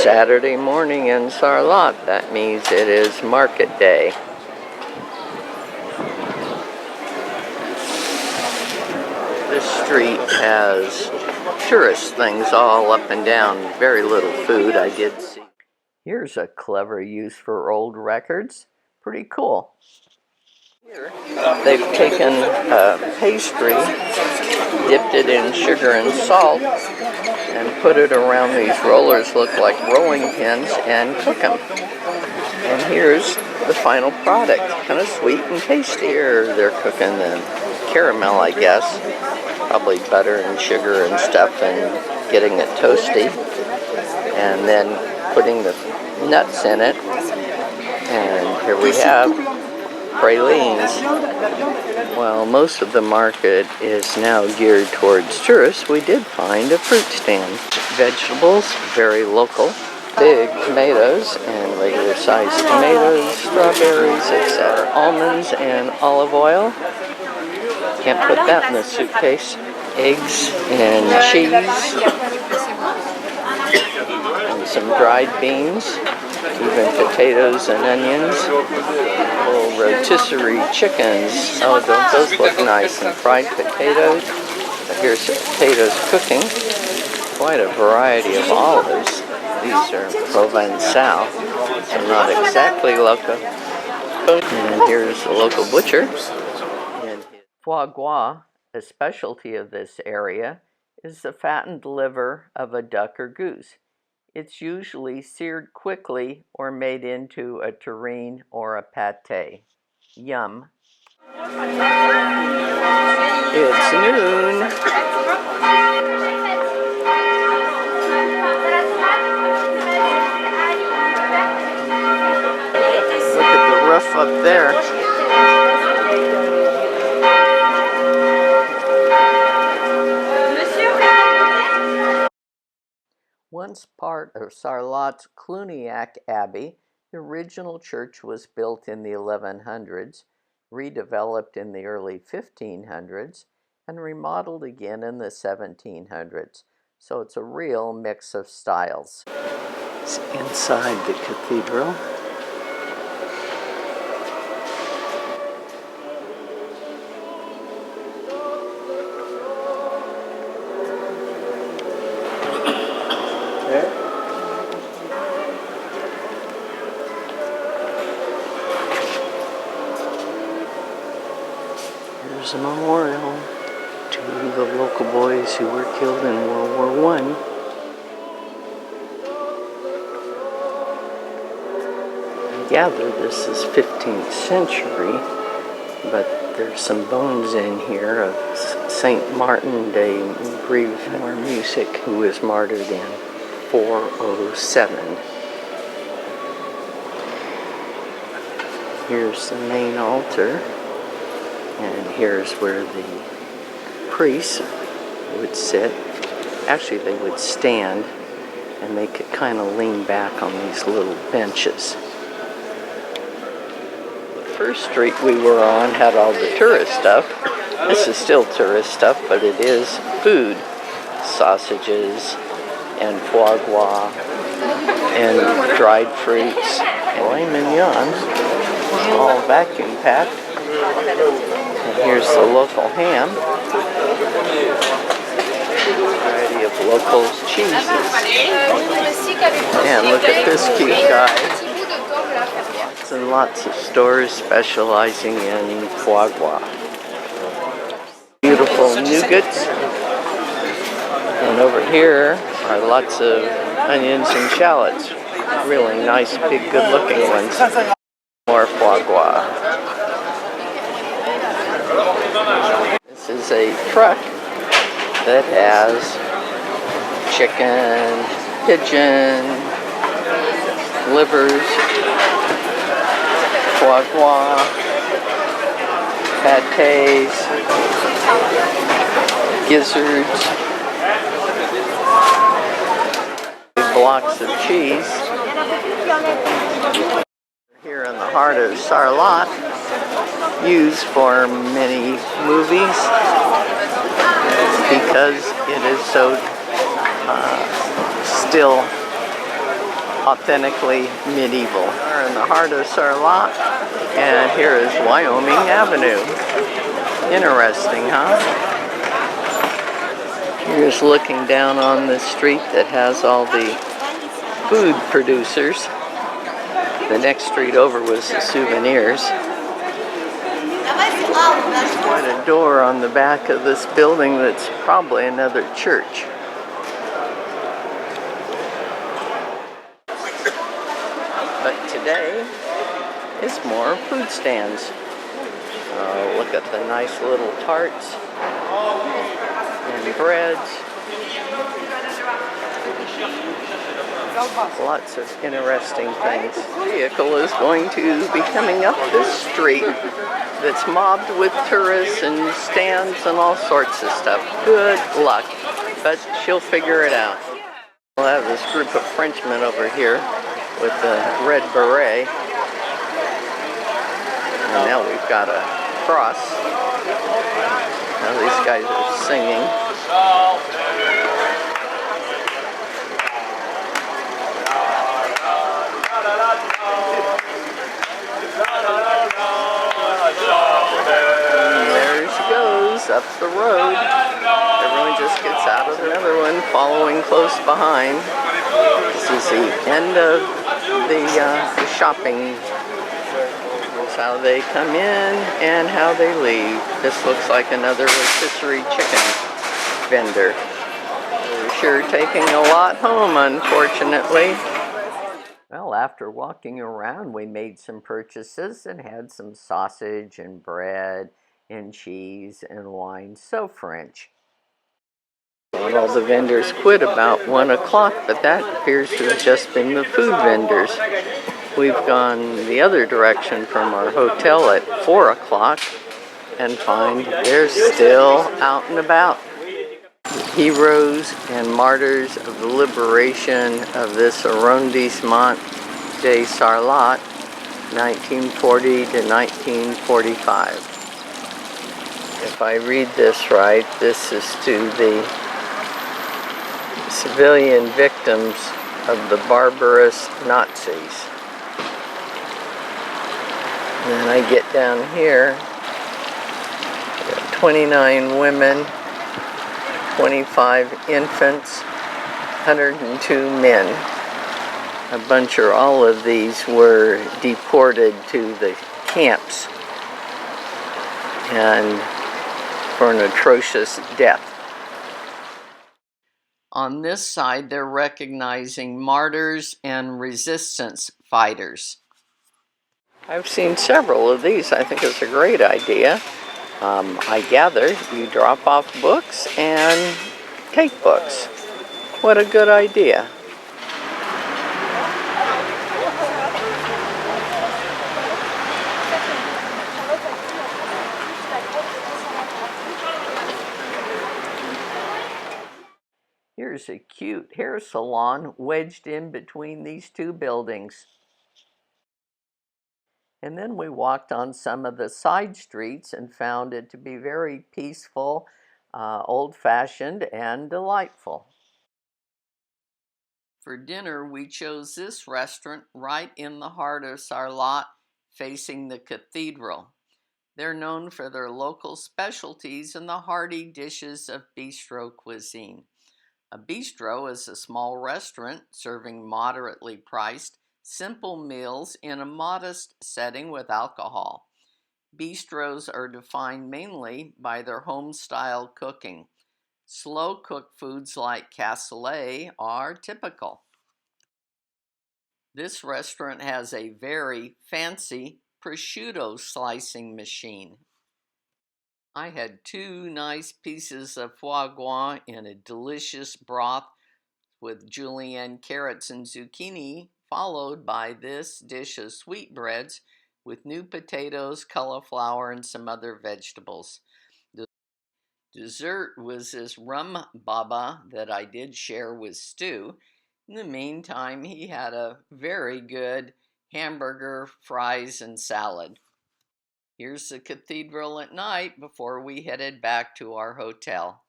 Saturday morning in Sarlat. That means it is market day. This street has tourist things all up and down. Very little food I did see. Here's a clever use for old records. Pretty cool. Here, they've taken pastry, dipped it in sugar and salt, and put it around these rollers, look like rolling pins, and cook them. And here's the final product, kind of sweet and tasty. Here they're cooking the caramel, I guess, probably butter and sugar and stuff, and getting it toasty, and then putting the nuts in it. And here we have pralines. Well, most of the market is now geared towards tourists. We did find a fruit stand. Vegetables, very local. Big tomatoes and regular sized tomatoes, strawberries, etc. Almonds and olive oil. Can't put that in the suitcase. Eggs and cheese. And some dried beans. Even potatoes and onions. Little rotisserie chickens. Oh, don't those look nice? And fried potatoes. Here's the potatoes cooking. Quite a variety of olives. These are Provençal, so not exactly local. And here's the local butcher. And foie gras, a specialty of this area, is the fattened liver of a duck or goose. It's usually seared quickly or made into a terrine or a pâté. Yum. It's noon. Look at the roof up there. Once part of Sarlat's Cluniac Abbey, the original church was built in the 1100s, redeveloped in the early 1500s, and remodeled again in the 1700s. So it's a real mix of styles. It's inside the cathedral. Here's a memorial to the local boys who were killed in World War I. I gather this is 15th century, but there's some bones in here of Saint Martin de Grève-Music, who was martyred in 407. Here's the main altar. And here's where the priests would sit. Actually, they would stand, and they could kind of lean back on these little benches. The first street we were on had all the tourist stuff. This is still tourist stuff, but it is food. Sausages and foie gras and dried fruits. Filet mignon, all vacuum packed. And here's the local ham. Variety of local cheeses. And look at this cute guy. Lots and lots of stores specializing in foie gras. Beautiful nougats. And over here are lots of onions and shallots. Really nice, big, good-looking ones. More foie gras. This is a truck that has chicken, pigeon, livers, foie gras, pâtés, gizzards, blocks of cheese. Here in the heart of Sarlat, used for many movies because it is so still authentically medieval. We're in the heart of Sarlat, and here is Wyoming Avenue. Interesting, huh? You're just looking down on this street that has all the food producers. The next street over was the souvenirs. There's quite a door on the back of this building that's probably another church. But today is more food stands. Look at the nice little tarts and breads. Lots of interesting things. The vehicle is going to be coming up this street that's mobbed with tourists and stands and all sorts of stuff. Good luck, but she'll figure it out. We'll have this group of Frenchmen over here with the red beret. And now we've got a cross. Now these guys are singing. And there she goes up the road. Everyone just gets out of another one, following close behind. This is the end of the shopping. This is how they come in and how they leave. This looks like another rotisserie chicken vendor. They're sure taking a lot home, unfortunately. Well, after walking around, we made some purchases and had some sausage and bread and cheese and wine. So French. And all the vendors quit about 1 o'clock, but that appears to have just been the food vendors. We've gone the other direction from our hotel at 4 o'clock and find they're still out and about. Heroes and martyrs of the liberation of this arrondissement de Sarlat, 1940 to 1945. If I read this right, this is to the civilian victims of the barbarous Nazis. And then I get down here, 29 women, 25 infants, 102 men. A bunch or all of these were deported to the camps and for an atrocious death. On this side, they're recognizing martyrs and resistance fighters. I've seen several of these. I think it's a great idea. I gather you drop off books and take books. What a good idea. Here's a cute hair salon wedged in between these two buildings. And then we walked on some of the side streets and found it to be very peaceful, old-fashioned, and delightful. For dinner, we chose this restaurant right in the heart of Sarlat, facing the cathedral. They're known for their local specialties and the hearty dishes of bistro cuisine. A bistro is a small restaurant serving moderately priced, simple meals in a modest setting with alcohol. Bistros are defined mainly by their home-style cooking. Slow-cooked foods like cassoulet are typical. This restaurant has a very fancy prosciutto slicing machine. I had 2 nice pieces of foie gras in a delicious broth with julienne carrots and zucchini, followed by this dish of sweetbreads with new potatoes, cauliflower, and some other vegetables. The dessert was this rum baba that I did share with Stu. In the meantime, he had a very good hamburger, fries, and salad. Here's the cathedral at night before we headed back to our hotel.